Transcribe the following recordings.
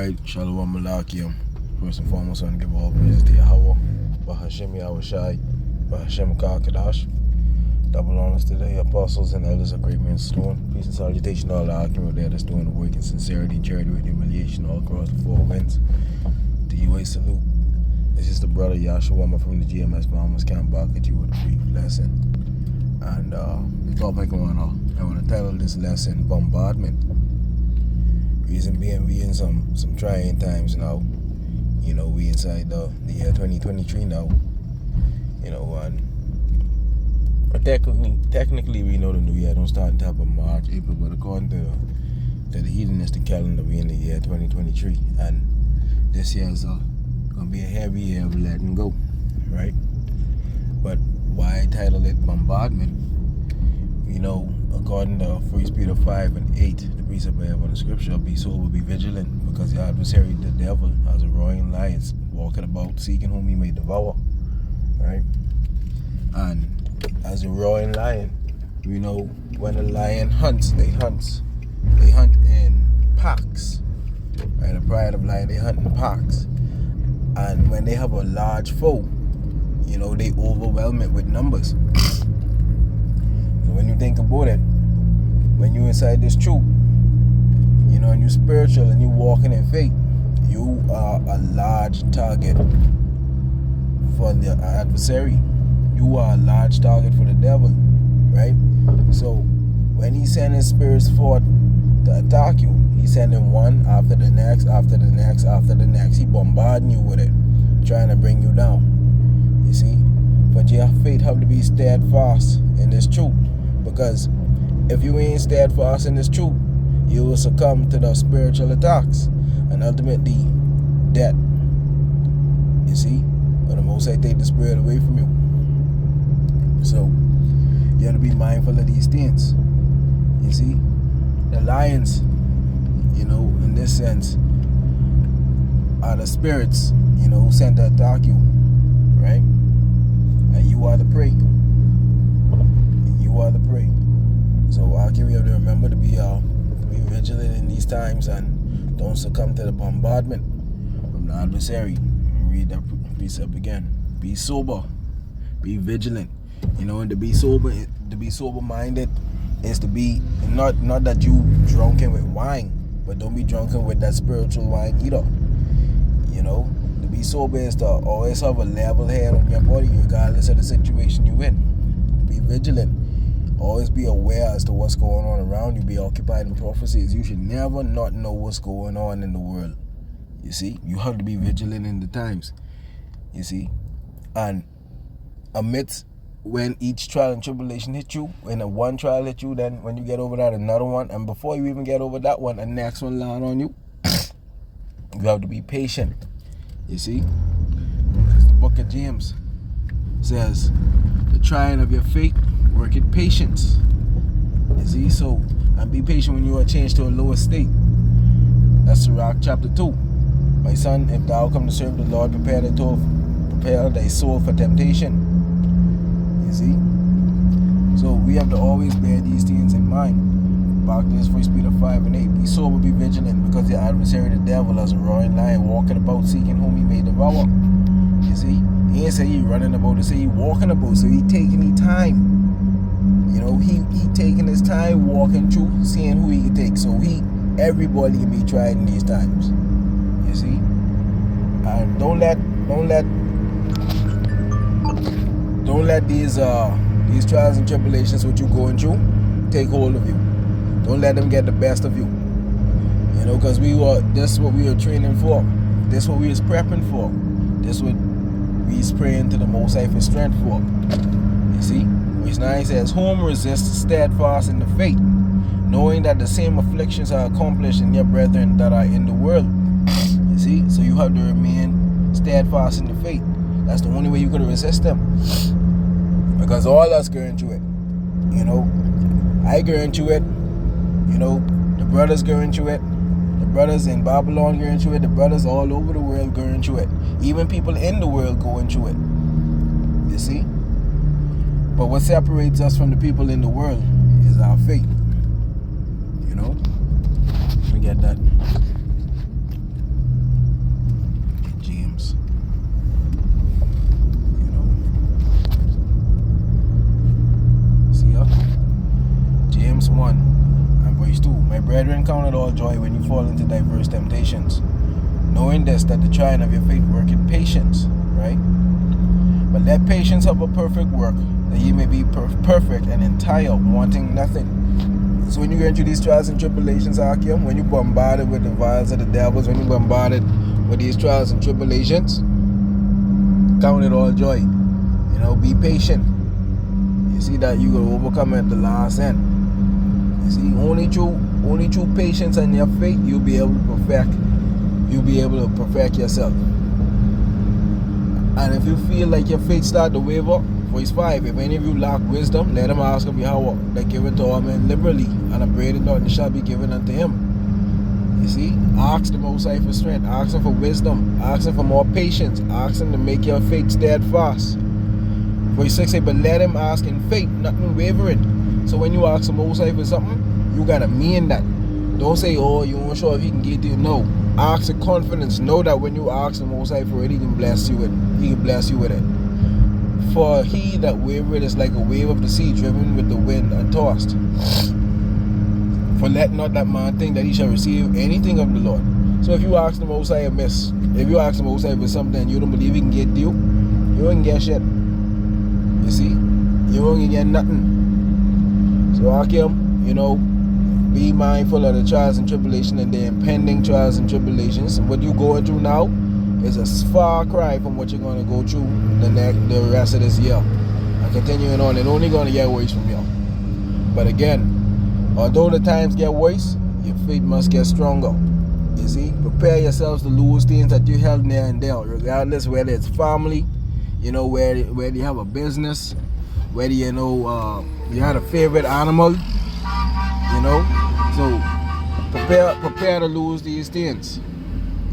Alright, Shalom Malakiam. First and foremost, I want to give all praise to Yahweh, Bahashem Yahushai, Bahashem Kakadash. Double honors to the apostles and elders of Great Men Stone. Peace and salutation to all the Akira there that's doing the work in sincerity, charity, with humiliation all across the four winds. To you a salute. This is the brother Yahshua from the GMS Bahamas Camp back at you with a brief lesson. And the topic I want to title this lesson, Bombardment. Reason being, we in some trying times now. You know, we inside the year 2023 now. You know, and technically we know the new year don't start until about March, April, but according to the heathenistic calendar, we in the year 2023, and this year is gonna be a heavy year of letting go, right? But why I title it Bombardment? You know, according to 1 Peter 5 and 8, the precept I have on the scripture, be sober, be vigilant, because your adversary, the devil, as a roaring lion, walking about seeking whom he may devour, right? And as a roaring lion, we know when a lion hunts, they hunt in packs, right? The pride of lion, they hunt in packs, and when they have a large foe, you know, they overwhelm it with numbers. When you think about it, when you're inside this troop, you know, and you're spiritual and you're walking in faith, you are a large target for the adversary. You are a large target for the devil, right? So when he sends his spirits forth to attack you, he's sending one after the next, after the next, after the next. He bombarding you with it, trying to bring you down, you see? But your faith have to be steadfast in this truth. Because if you ain't steadfast in this truth, you will succumb to the spiritual attacks and ultimately death. You see? But the Most High take the spirit away from you. So you have to be mindful of these things. You see? The lions, you know, in this sense, are the spirits, you know, sent to attack you. Right? And you are the prey. You are the prey. So we have to remember to be vigilant in these times and don't succumb to the bombardment from the adversary. Read that precept again. Be sober. Be vigilant. You know, and to be sober-minded is to be not that you drunken with wine, but don't be drunken with that spiritual wine either. You know, to be sober is to always have a level head on your body regardless of the situation you're in. Be vigilant. Always be aware as to what's going on around you. Be occupied in prophecies. You should never not know what's going on in the world. You see? You have to be vigilant in the times. You see? And amidst when each trial and tribulation hit you, when one trial hit you, then when you get over that, another one. And before you even get over that one, the next one land on you. You have to be patient. You see? Because the book of James says, the trying of your faith worketh patience. You see? So, and be patient when you are changed to a lower state. That's Sirach chapter 2. My son, if thou come to serve the Lord, prepare thy soul for temptation. You see? So we have to always bear these things in mind. Back to this 1 Peter 5 and 8. Be sober, be vigilant, because your adversary the devil as a roaring lion walking about seeking whom he may devour. You see? He ain't say he running about, he say he walking about, so he taking his time. You know, he taking his time walking through, seeing who he can take. So everybody can be tried in these times. You see? And don't let these trials and tribulations what you going through take hold of you. Don't let them get the best of you. You know, because this is what we were training for. This is what we was prepping for. This is what we is praying to the Most High for strength for. You see? Verse 9 says, whom resist steadfast in the faith, knowing that the same afflictions are accomplished in your brethren that are in the world. You see? So you have to remain steadfast in the faith. That's the only way you could resist them. Because all of us going through it. You know, I going through it. You know, the brothers going through it. The brothers in Babylon going through it. The brothers all over the world going through it. Even people in the world going through it. You see? But what separates us from the people in the world is our faith. You know? Forget that. Brethren, count it all joy when you fall into diverse temptations, knowing this, that the trying of your faith worketh patience, right? But let patience have a perfect work, that ye may be perfect and entire, wanting nothing. So when you get into these trials and tribulations, Akim, when you're bombarded with the vials of the devils, when you're bombarded with these trials and tribulations, count it all joy. You know, be patient. You see that you will overcome at the last end. You see, only through patience and your faith, you'll be able to perfect yourself. And if you feel like your faith start to waver, verse 5, if any of you lack wisdom, let him ask of Yahweh, that giveth to all men liberally, and upbraideth not, and shall be given unto him. You see, ask the Most High for strength, ask him for wisdom, ask him for more patience, ask him to make your faith steadfast. Verse 6 say, but let him ask in faith, nothing wavering. So when you ask the Most High for something, you gotta mean that. Don't say, oh, you weren't sure if he can get you. No. Ask with confidence. Know that when you ask the Most High for it, he can bless you with it. For he that wavereth is like a wave of the sea, driven with the wind and tossed. For let not that man think that he shall receive anything of the Lord. So if you ask the Most High amiss, if you ask the Most High for something and you don't believe he can get you, you won't get shit. You see? You won't get nothing. So Akim, you know, be mindful of the trials and tribulations and the impending trials and tribulations. What you're going through now is a far cry from what you're going to go through the rest of this year. And continuing on, it's only going to get worse from here. But again, although the times get worse, your faith must get stronger. You see, prepare yourselves to lose things that you held near and dear, regardless whether it's family, you know, whether you have a business, whether you know you had a favorite animal, you know. So prepare to lose these things,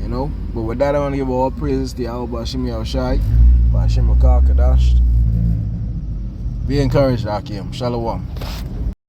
you know. But with that, I want to give all praises to Yahweh Bashim Yahushai, Bashim Akar Kadash. Be encouraged, Akim. Shalom.